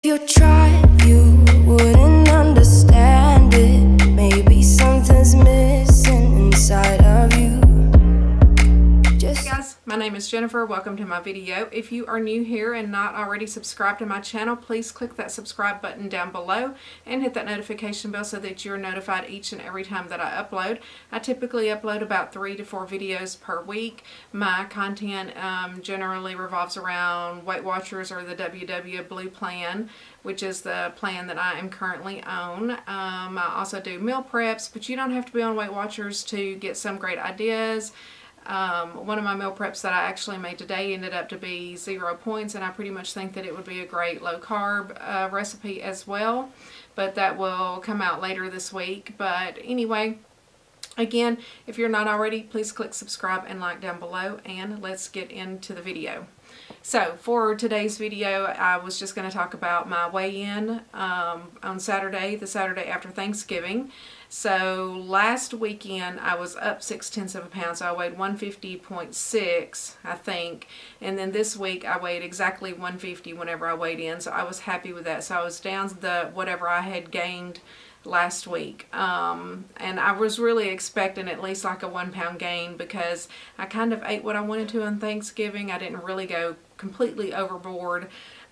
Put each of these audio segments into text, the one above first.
You tried, you wouldn't understand it. Maybe something's missing inside of you. Hey guys, my name is Jennifer. Welcome to my video. If you are new here and not already subscribed to my channel, please click that subscribe button down below and hit that notification bell so that you're notified each and every time that I upload. I typically upload about 3 to 4 videos per week. My content generally revolves around Weight Watchers or the WW Blue plan, which is the plan that I am currently on. I also do meal preps, but you don't have to be on Weight Watchers to get some great ideas. One of my meal preps that I actually made today ended up to be 0 points, and I pretty much think that it would be a great low carb recipe as well, but that will come out later this week. But anyway, again, if you're not already, please click subscribe and like down below, and let's get into the video. So for today's video, I was just going to talk about my weigh-in on Saturday, the Saturday after Thanksgiving. So last weekend I was up 0.6 of a pound, so I weighed 150.6, I think, and then this week I weighed exactly 150 whenever I weighed in, so I was happy with that. So I was down the whatever I had gained last week, and I was really expecting at least like a 1 pound gain because I kind of ate what I wanted to on Thanksgiving. I didn't really go completely overboard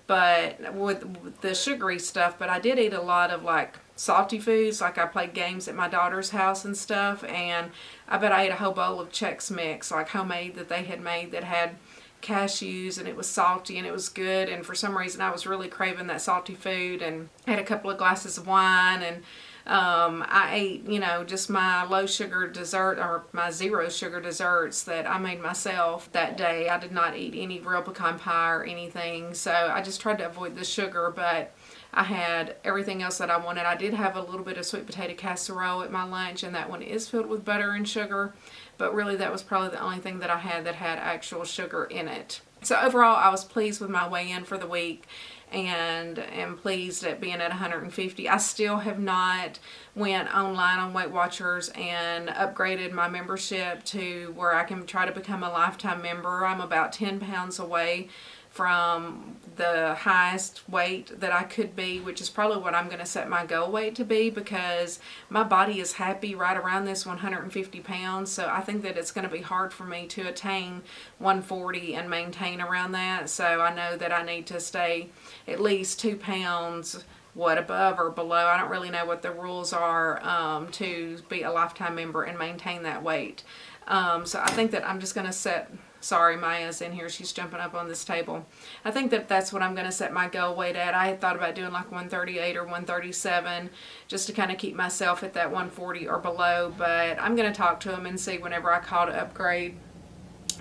but with the sugary stuff, but I did eat a lot of like salty foods. Like I played games at my daughter's house and stuff, and I bet I ate a whole bowl of Chex Mix, like homemade, that they had made that had cashews, and it was salty and it was good, and for some reason I was really craving that salty food, and I had a couple of glasses of wine, and I ate, just my low sugar dessert or my 0 sugar desserts that I made myself that day. I did not eat any real pecan pie or anything, so I just tried to avoid the sugar, but I had everything else that I wanted. I did have a little bit of sweet potato casserole at my lunch, and that one is filled with butter and sugar, but really that was probably the only thing that I had that had actual sugar in it. So overall, I was pleased with my weigh-in for the week and am pleased at being at 150. I still have not went online on Weight Watchers and upgraded my membership to where I can try to become a lifetime member. I'm about 10 pounds away from the highest weight that I could be, which is probably what I'm going to set my goal weight to be, because my body is happy right around this 150 pounds. So I think that it's going to be hard for me to attain 140 and maintain around that. So I know that I need to stay at least 2 pounds above or below. I don't really know what the rules are to be a lifetime member and maintain that weight. So I think that I'm just going to set, sorry, Maya's in here, she's jumping up on this table. I think that that's what I'm going to set my goal weight at. I had thought about doing like 138 or 137 just to kind of keep myself at that 140 or below, but I'm going to talk to them and see whenever I call to upgrade,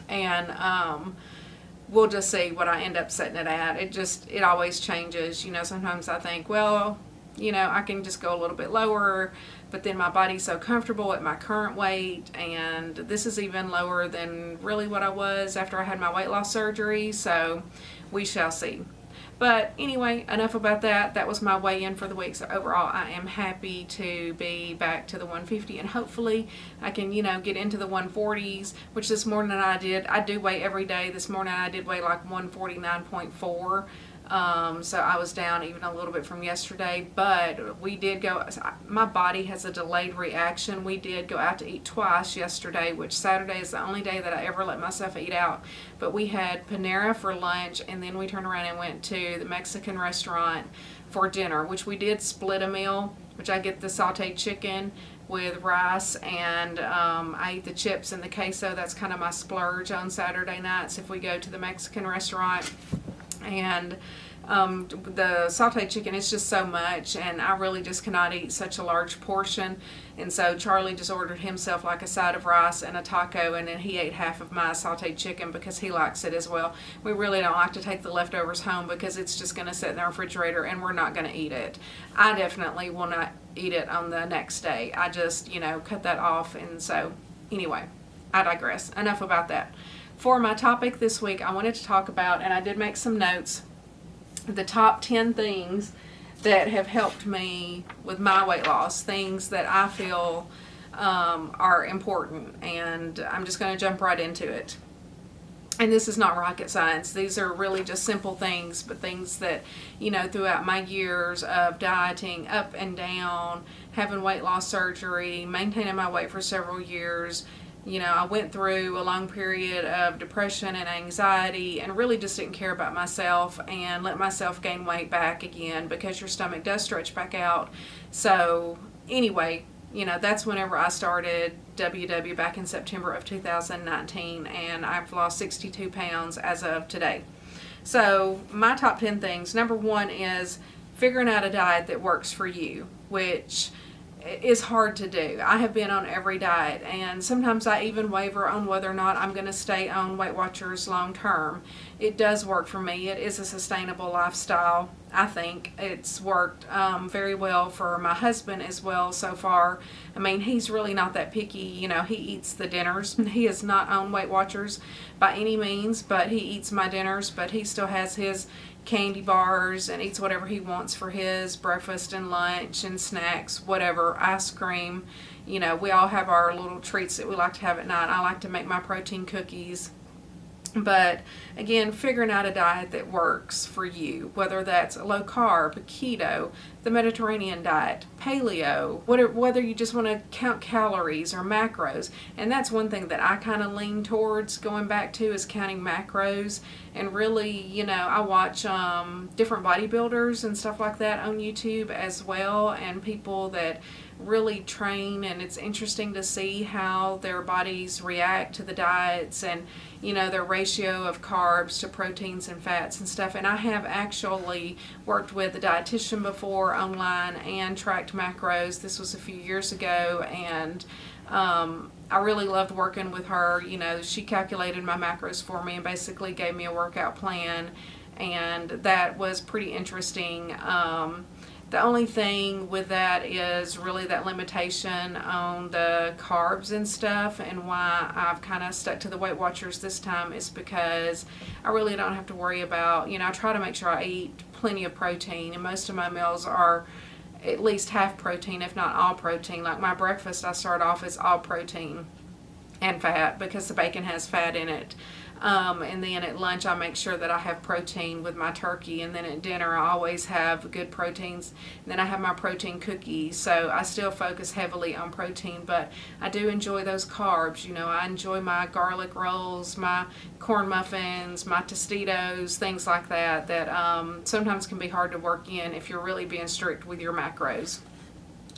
and we'll just see what I end up setting it at. It always changes. Sometimes I think, well, I can just go a little bit lower, but then my body's so comfortable at my current weight, and this is even lower than really what I was after I had my weight loss surgery, so we shall see. But anyway, enough about that. That was my weigh-in for the week. So overall, I am happy to be back to the 150, and hopefully I can, get into the 140s, which this morning I did. I do weigh every day. This morning I did weigh like 149.4. So I was down even a little bit from yesterday, but we did go, my body has a delayed reaction. We did go out to eat twice yesterday, which Saturday is the only day that I ever let myself eat out. But we had Panera for lunch, and then we turned around and went to the Mexican restaurant for dinner, which we did split a meal, which I get the sauteed chicken with rice, and I eat the chips and the queso. That's kind of my splurge on Saturday nights if we go to the Mexican restaurant. And the sauteed chicken is just so much, and I really just cannot eat such a large portion, and so Charlie just ordered himself like a side of rice and a taco, and then he ate half of my sauteed chicken because he likes it as well. We really don't like to take the leftovers home because it's just going to sit in the refrigerator and we're not going to eat it. I definitely will not eat it on the next day. I just cut that off, and so anyway, I digress. Enough about that. For my topic this week, I wanted to talk about, and I did make some notes, the top 10 things that have helped me with my weight loss, things that I feel are important, and I'm just going to jump right into it. And this is not rocket science. These are really just simple things, but things that, throughout my years of dieting up and down, having weight loss surgery, maintaining my weight for several years, I went through a long period of depression and anxiety and really just didn't care about myself and let myself gain weight back again, because your stomach does stretch back out. So anyway, that's whenever I started WW back in September of 2019, and I've lost 62 pounds as of today. So my top 10 things. Number one is figuring out a diet that works for you, which is hard to do. I have been on every diet, and sometimes I even waver on whether or not I'm going to stay on Weight Watchers long term. It does work for me. It is a sustainable lifestyle. I think it's worked very well for my husband as well so far. I mean, he's really not that picky. He eats the dinners. He is not on Weight Watchers by any means, but he eats my dinners, but he still has his candy bars and eats whatever he wants for his breakfast and lunch and snacks, whatever, ice cream. We all have our little treats that we like to have at night. I like to make my protein cookies. But again, figuring out a diet that works for you, whether that's low carb, keto, the Mediterranean diet, paleo, whether you just want to count calories or macros. And that's one thing that I kind of lean towards going back to, is counting macros. And really, I watch different bodybuilders and stuff like that on YouTube as well, and people that really train, and it's interesting to see how their bodies react to the diets and their ratio of carbs to proteins and fats and stuff. And I have actually worked with a dietitian before online and tracked macros. This was a few years ago, and I really loved working with her. She calculated my macros for me and basically gave me a workout plan, and that was pretty interesting. The only thing with that is really that limitation on the carbs and stuff, and why I've kind of stuck to the Weight Watchers this time is because I really don't have to worry about, I try to make sure I eat plenty of protein, and most of my meals are at least half protein, if not all protein. Like my breakfast, I start off as all protein and fat, because the bacon has fat in it. And then at lunch I make sure that I have protein with my turkey, and then at dinner I always have good proteins, and then I have my protein cookies. So I still focus heavily on protein, but I do enjoy those carbs. I enjoy my garlic rolls, my corn muffins, my Tostitos, things like that, that sometimes can be hard to work in if you're really being strict with your macros.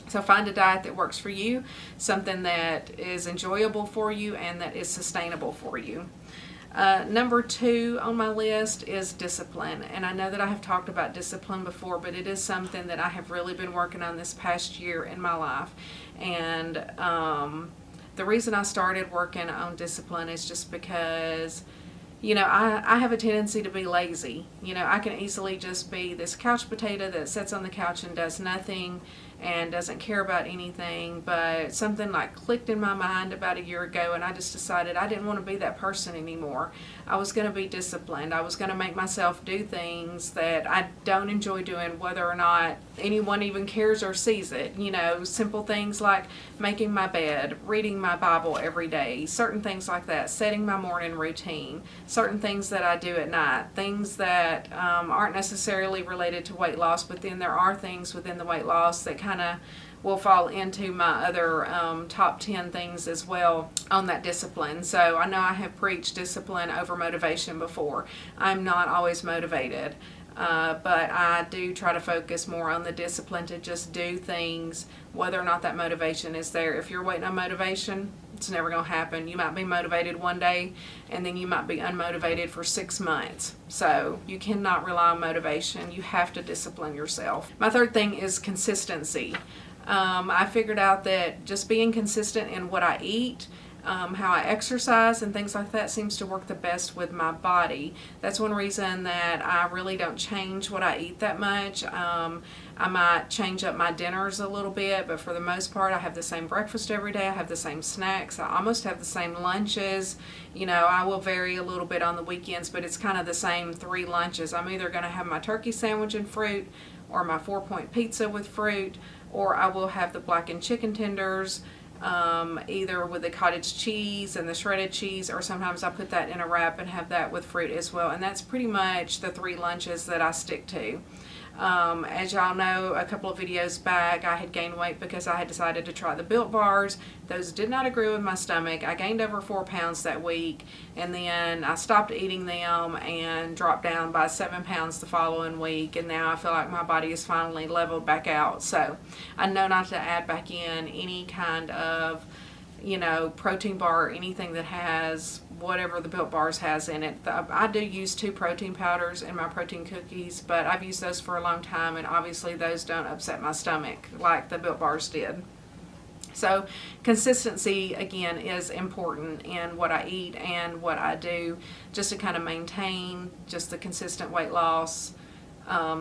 So find a diet that works for you, something that is enjoyable for you and that is sustainable for you. Number 2 on my list is discipline. And I know that I have talked about discipline before, but it is something that I have really been working on this past year in my life. And the reason I started working on discipline is just because I have a tendency to be lazy. I can easily just be this couch potato that sits on the couch and does nothing and doesn't care about anything. But something like clicked in my mind about a year ago, and I just decided I didn't want to be that person anymore. I was going to be disciplined. I was going to make myself do things that I don't enjoy doing, whether or not anyone even cares or sees it. Simple things like making my bed, reading my Bible every day, certain things like that, setting my morning routine, certain things that I do at night, things that aren't necessarily related to weight loss, but then there are things within the weight loss that kind of will fall into my other top 10 things as well on that discipline. So I know I have preached discipline over motivation before. I'm not always motivated, but I do try to focus more on the discipline to just do things whether or not that motivation is there. If you're waiting on motivation, it's never going to happen. You might be motivated one day, and then you might be unmotivated for 6 months. So you cannot rely on motivation. You have to discipline yourself. My third thing is consistency. I figured out that just being consistent in what I eat, how I exercise and things like that seems to work the best with my body. That's one reason that I really don't change what I eat that much. I might change up my dinners a little bit, but for the most part I have the same breakfast every day. I have the same snacks. I almost have the same lunches. I will vary a little bit on the weekends, but it's kind of the same 3 lunches. I'm either going to have my turkey sandwich and fruit, or my 4-point pizza with fruit, or I will have the blackened chicken tenders either with the cottage cheese and the shredded cheese, or sometimes I put that in a wrap and have that with fruit as well. And that's pretty much the 3 lunches that I stick to. As y'all know, a couple of videos back, I had gained weight because I had decided to try the Built Bars. Those did not agree with my stomach. I gained over 4 pounds that week, and then I stopped eating them and dropped down by 7 pounds the following week, and now I feel like my body is finally leveled back out. So I know not to add back in any kind of, you know, protein bar or anything that has whatever the Built Bars has in it. I do use 2 protein powders in my protein cookies, but I've used those for a long time, and obviously those don't upset my stomach like the Built Bars did. So consistency, again, is important in what I eat and what I do, just to kind of maintain just the consistent weight loss.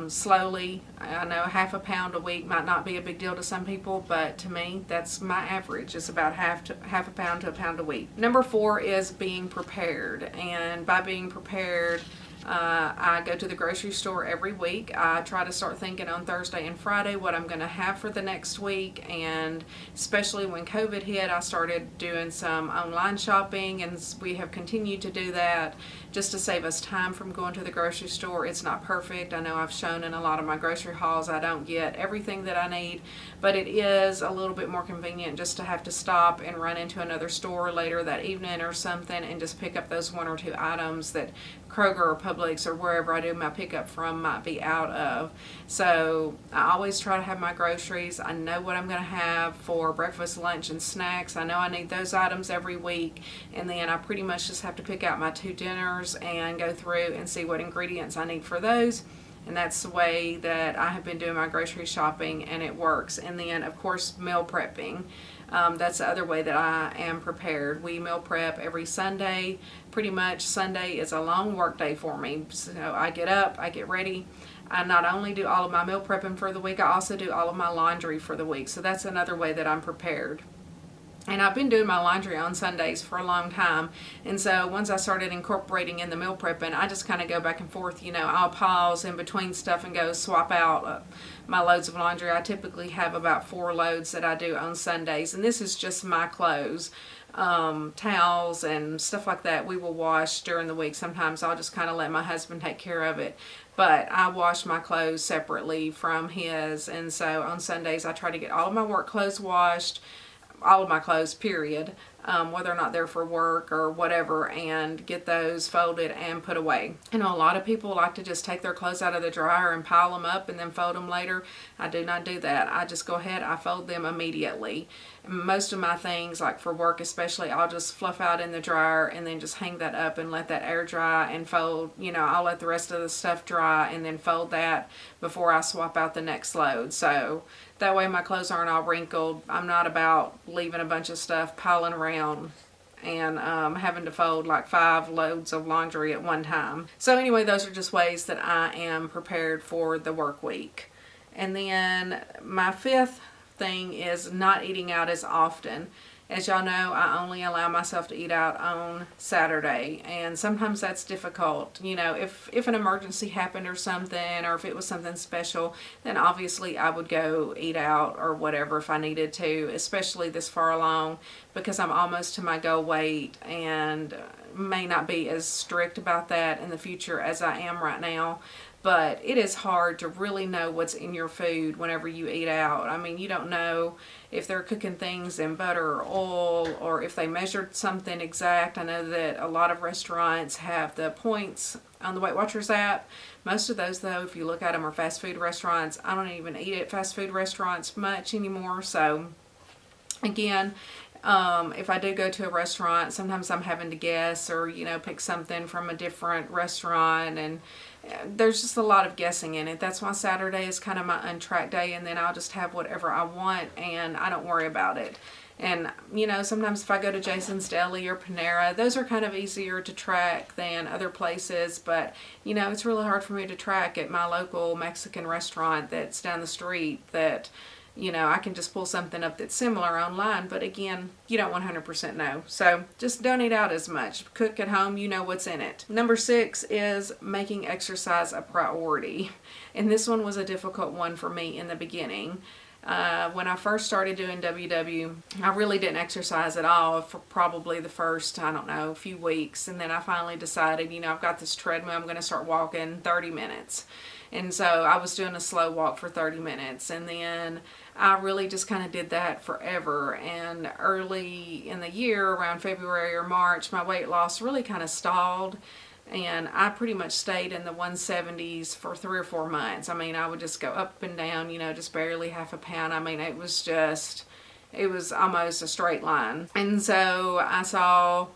Slowly. I know half a pound a week might not be a big deal to some people, but to me, that's my average. It's about half a pound to a pound a week. Number 4 is being prepared. And by being prepared, I go to the grocery store every week. I try to start thinking on Thursday and Friday what I'm going to have for the next week, and especially when COVID hit, I started doing some online shopping, and we have continued to do that just to save us time from going to the grocery store. It's not perfect. I know I've shown in a lot of my grocery hauls I don't get everything that I need, but it is a little bit more convenient just to have to stop and run into another store later that evening or something and just pick up those 1 or 2 items that Kroger or Publix or wherever I do my pickup from might be out of. So I always try to have my groceries. I know what I'm going to have for breakfast, lunch, and snacks. I know I need those items every week, and then I pretty much just have to pick out my 2 dinners and go through and see what ingredients I need for those. And that's the way that I have been doing my grocery shopping, and it works. And then, of course, meal prepping. That's the other way that I am prepared. We meal prep every Sunday. Pretty much Sunday is a long work day for me. So I get up, I get ready. I not only do all of my meal prepping for the week, I also do all of my laundry for the week. So that's another way that I'm prepared. And I've been doing my laundry on Sundays for a long time. And so once I started incorporating in the meal prepping, I just kind of go back and forth. You know, I'll pause in between stuff and go swap out my loads of laundry. I typically have about 4 loads that I do on Sundays. And this is just my clothes. Towels and stuff like that we will wash during the week. Sometimes I'll just kind of let my husband take care of it. But I wash my clothes separately from his. And so on Sundays I try to get all of my work clothes washed. All of my clothes, period, whether or not they're for work or whatever, and get those folded and put away. I know a lot of people like to just take their clothes out of the dryer and pile them up and then fold them later. I do not do that. I just go ahead, I fold them immediately. Most of my things, like for work especially, I'll just fluff out in the dryer and then just hang that up and let that air dry and fold. You know, I'll let the rest of the stuff dry and then fold that before I swap out the next load. So that way my clothes aren't all wrinkled. I'm not about leaving a bunch of stuff piling around and having to fold like 5 loads of laundry at one time. So anyway, those are just ways that I am prepared for the work week. And then my 5th thing is not eating out as often. As y'all know, I only allow myself to eat out on Saturday, and sometimes that's difficult. You know, if an emergency happened or something, or if it was something special, then obviously I would go eat out or whatever if I needed to, especially this far along, because I'm almost to my goal weight and may not be as strict about that in the future as I am right now. But it is hard to really know what's in your food whenever you eat out. I mean, you don't know if they're cooking things in butter or oil, or if they measured something exact. I know that a lot of restaurants have the points on the Weight Watchers app. Most of those, though, if you look at them, are fast food restaurants. I don't even eat at fast food restaurants much anymore. So, again, if I do go to a restaurant, sometimes I'm having to guess or, you know, pick something from a different restaurant, and there's just a lot of guessing in it. That's why Saturday is kind of my untracked day, and then I'll just have whatever I want and I don't worry about it. And, you know, sometimes if I go to Jason's Deli or Panera, those are kind of easier to track than other places. But, you know, it's really hard for me to track at my local Mexican restaurant that's down the street that, you know, I can just pull something up that's similar online, but again, you don't 100% know. So just don't eat out as much. Cook at home, you know what's in it. Number 6 is making exercise a priority. And this one was a difficult one for me in the beginning. When I first started doing WW, I really didn't exercise at all for probably the first, I don't know, few weeks. And then I finally decided, I've got this treadmill, I'm going to start walking 30 minutes. And so I was doing a slow walk for 30 minutes. And then I really just kind of did that forever. And early in the year, around February or March, my weight loss really kind of stalled. And I pretty much stayed in the 170s for 3 or 4 months. I mean, I would just go up and down, just barely half a pound. I mean, it was almost a straight line. And so I saw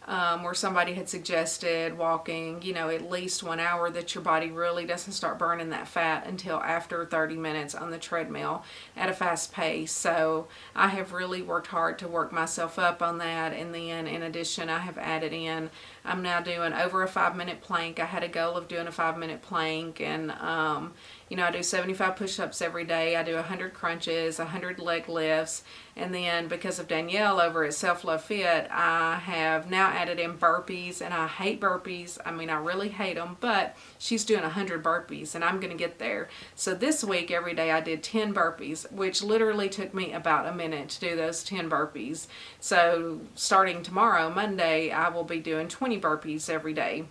where somebody had suggested walking, at least 1 hour, that your body really doesn't start burning that fat until after 30 minutes on the treadmill at a fast pace. So I have really worked hard to work myself up on that. And then in addition, I have added in, I'm now doing over a 5-minute plank. I had a goal of doing a 5-minute plank, and I do 75 push-ups every day. I do 100 crunches, 100 leg lifts, and then because of Danielle over at Self Love Fit, I have now added in burpees, and I hate burpees. I mean, I really hate them, but she's doing 100 burpees, and I'm going to get there. So this week, every day, I did 10 burpees, which literally took me about a minute to do those 10 burpees. So starting tomorrow, Monday, I will be doing 20 burpees every day.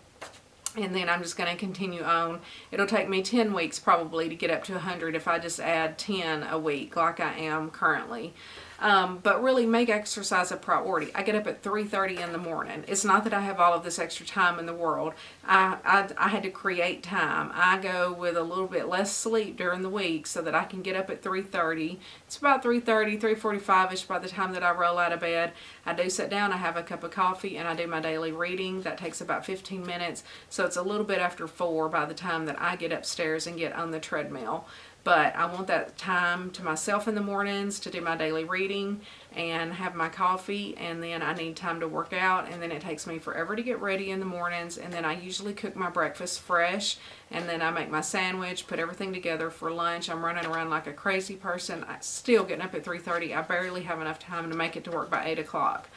And then I'm just going to continue on. It'll take me 10 weeks probably to get up to 100 if I just add 10 a week like I am currently. But really make exercise a priority. I get up at 3:30 in the morning. It's not that I have all of this extra time in the world. I had to create time. I go with a little bit less sleep during the week so that I can get up at 3:30. It's about 3:30, 3:45-ish by the time that I roll out of bed. I do sit down, I have a cup of coffee, and I do my daily reading. That takes about 15 minutes. So it's a little bit after 4 by the time that I get upstairs and get on the treadmill. But I want that time to myself in the mornings to do my daily reading and have my coffee, and then I need time to work out, and then it takes me forever to get ready in the mornings, and then I usually cook my breakfast fresh, and then I make my sandwich, put everything together for lunch. I'm running around like a crazy person. I'm still getting up at 3:30. I barely have enough time to make it to work by 8 o'clock.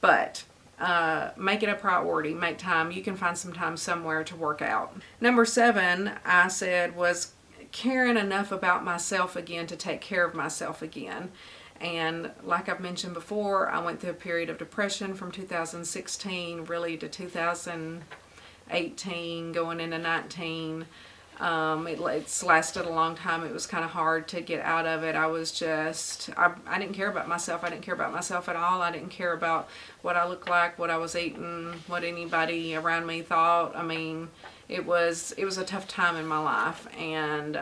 But make it a priority. Make time. You can find some time somewhere to work out. Number 7, I said, was caring enough about myself again to take care of myself again. And like I've mentioned before, I went through a period of depression from 2016 really to 2018 going into 19. It's lasted a long time. It was kind of hard to get out of it. I didn't care about myself. I didn't care about myself at all. I didn't care about what I looked like, what I was eating, what anybody around me thought. I mean, it was a tough time in my life, and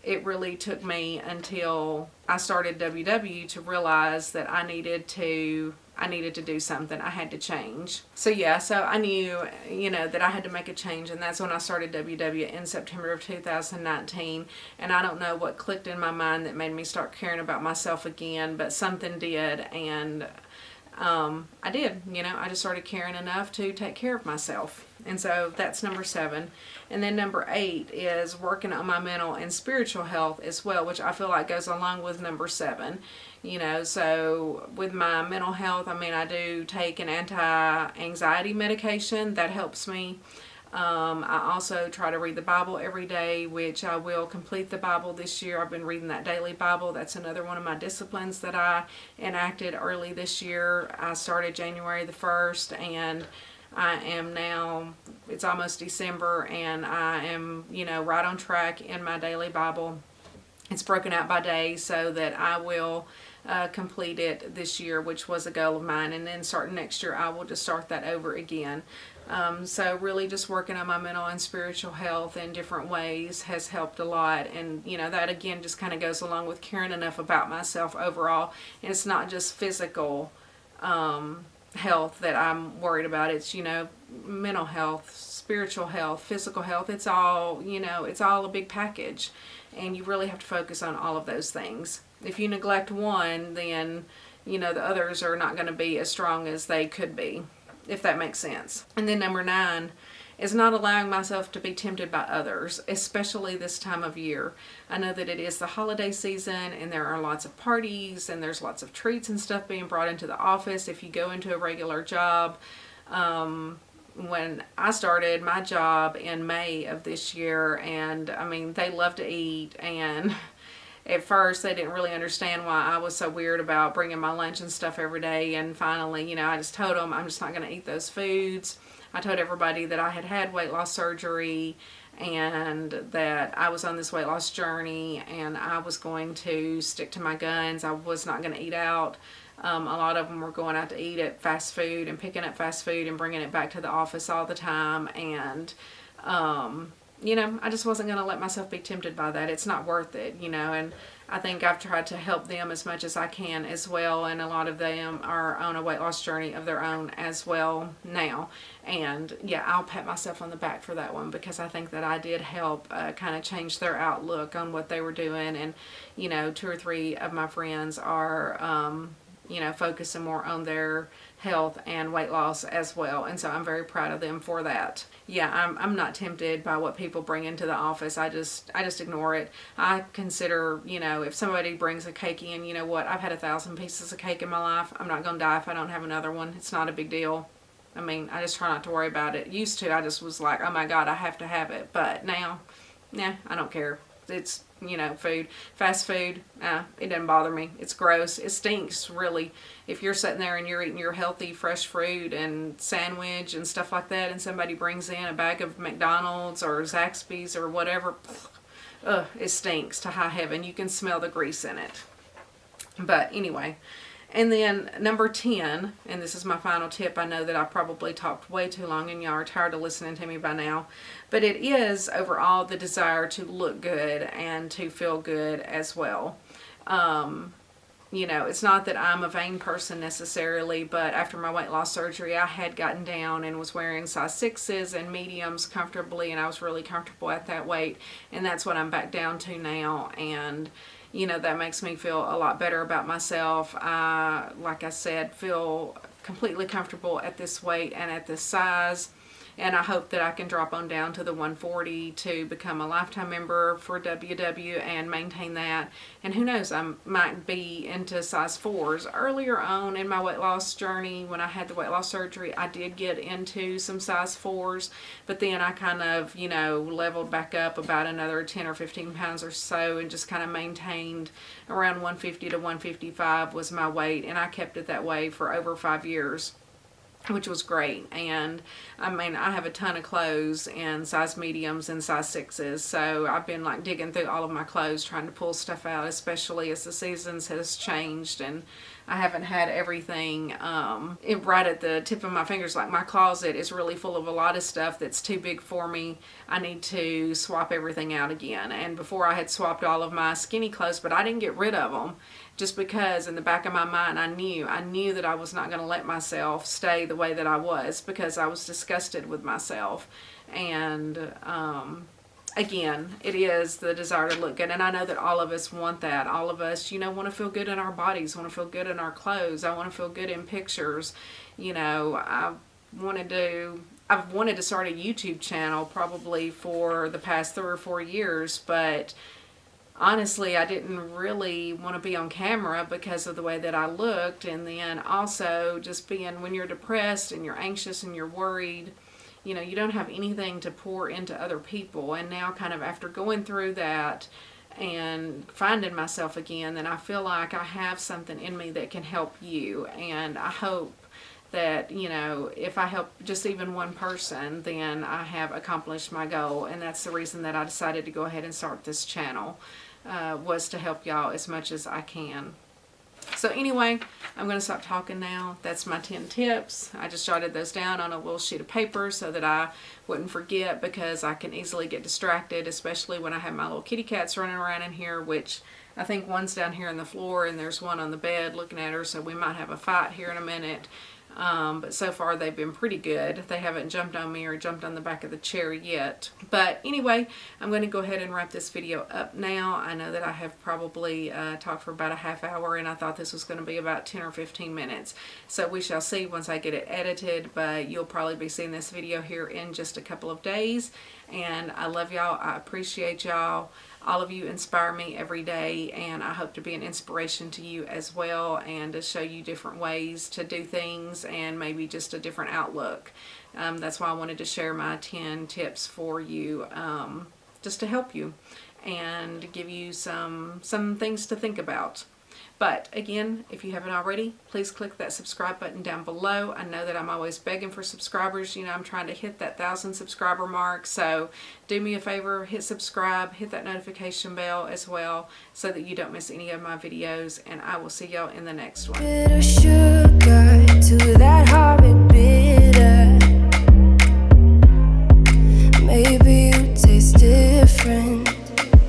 it really took me until I started WW to realize that I needed to do something. I had to change. So I knew, that I had to make a change, and that's when I started WW in September of 2019. And I don't know what clicked in my mind that made me start caring about myself again, but something did, and I did. I just started caring enough to take care of myself. And so that's number 7. And then number 8 is working on my mental and spiritual health as well, which I feel like goes along with number 7. So with my mental health, I do take an anti-anxiety medication that helps me. I also try to read the Bible every day, which I will complete the Bible this year. I've been reading that daily Bible. That's another one of my disciplines that I enacted early this year. I started January the 1st, and I am now, it's almost December, and I am, right on track in my daily Bible. It's broken out by day so that I will complete it this year, which was a goal of mine, and then starting next year I will just start that over again. So really just working on my mental and spiritual health in different ways has helped a lot, and that again just kind of goes along with caring enough about myself overall. And it's not just physical health that I'm worried about. It's mental health, spiritual health, physical health. It's all it's all a big package, and you really have to focus on all of those things. If you neglect one, then the others are not going to be as strong as they could be, if that makes sense. And then number 9 is not allowing myself to be tempted by others, especially this time of year. I know that it is the holiday season, and there are lots of parties, and there's lots of treats and stuff being brought into the office if you go into a regular job. When I started my job in May of this year, and they love to eat, and at first they didn't really understand why I was so weird about bringing my lunch and stuff every day. And finally, I just told them I'm just not going to eat those foods. I told everybody that I had had weight loss surgery and that I was on this weight loss journey and I was going to stick to my guns. I was not going to eat out. A lot of them were going out to eat at fast food and picking up fast food and bringing it back to the office all the time. And, I just wasn't going to let myself be tempted by that. It's not worth it, and I think I've tried to help them as much as I can as well. And a lot of them are on a weight loss journey of their own as well now. And yeah, I'll pat myself on the back for that one because I think that I did help kind of change their outlook on what they were doing. And, 2 or 3 of my friends are, focusing more on their health and weight loss as well. And so I'm very proud of them for that. Yeah, I'm not tempted by what people bring into the office. I just ignore it. I consider, if somebody brings a cake in, you know what, I've had 1,000 pieces of cake in my life. I'm not going to die if I don't have another one. It's not a big deal. I mean, I just try not to worry about it. Used to, I just was like, oh my God, I have to have it. But now, nah, I don't care. It's, food, fast food, it doesn't bother me. It's gross. It stinks, really. If you're sitting there and you're eating your healthy, fresh fruit and sandwich and stuff like that, and somebody brings in a bag of McDonald's or Zaxby's or whatever, it stinks to high heaven. You can smell the grease in it. But anyway, and then number 10, and this is my final tip. I know that I probably talked way too long and y'all are tired of listening to me by now, but it is overall the desire to look good and to feel good as well. It's not that I'm a vain person necessarily, but after my weight loss surgery, I had gotten down and was wearing size 6s and mediums comfortably, and I was really comfortable at that weight, and that's what I'm back down to now. And that makes me feel a lot better about myself. I, like I said, feel completely comfortable at this weight and at this size. And I hope that I can drop on down to the 140 to become a lifetime member for WW and maintain that. And who knows, I might be into size 4s. Earlier on in my weight loss journey, when I had the weight loss surgery, I did get into some size 4s. But then I kind of, leveled back up about another 10 or 15 pounds or so and just kind of maintained around 150 to 155 was my weight. And I kept it that way for over 5 years, which was great. And I mean, I have a ton of clothes in size mediums and size 6s, so I've been like digging through all of my clothes trying to pull stuff out, especially as the seasons has changed and I haven't had everything right at the tip of my fingers. Like my closet is really full of a lot of stuff that's too big for me. I need to swap everything out again. And before I had swapped all of my skinny clothes, but I didn't get rid of them just because in the back of my mind I knew that I was not going to let myself stay the way that I was because I was disgusted with myself. And again, it is the desire to look good. And I know that all of us want that. All of us, want to feel good in our bodies, want to feel good in our clothes. I want to feel good in pictures. I've wanted to start a YouTube channel probably for the past 3 or 4 years, but honestly, I didn't really want to be on camera because of the way that I looked. And then also just being, when you're depressed and you're anxious and you're worried, you don't have anything to pour into other people. And now kind of after going through that and finding myself again, then I feel like I have something in me that can help you. And I hope that, if I help just even one person, then I have accomplished my goal. And that's the reason that I decided to go ahead and start this channel, was to help y'all as much as I can. So anyway, I'm going to stop talking now. That's my 10 tips. I just jotted those down on a little sheet of paper so that I wouldn't forget, because I can easily get distracted, especially when I have my little kitty cats running around in here, which I think one's down here on the floor and there's one on the bed looking at her, so we might have a fight here in a minute. But so far they've been pretty good. They haven't jumped on me or jumped on the back of the chair yet. But anyway, I'm going to go ahead and wrap this video up now. I know that I have probably talked for about a half hour, and I thought this was going to be about 10 or 15 minutes. So we shall see once I get it edited, but you'll probably be seeing this video here in just a couple of days. And I love y'all. I appreciate y'all. All of you inspire me every day, and I hope to be an inspiration to you as well, and to show you different ways to do things and maybe just a different outlook. That's why I wanted to share my 10 tips for you, just to help you. and give you some things to think about. But again, if you haven't already, please click that subscribe button down below. I know that I'm always begging for subscribers. You know, I'm trying to hit that 1,000 subscriber mark. So do me a favor, hit subscribe, hit that notification bell as well so that you don't miss any of my videos. And I will see y'all in the next one. Bit of sugar to that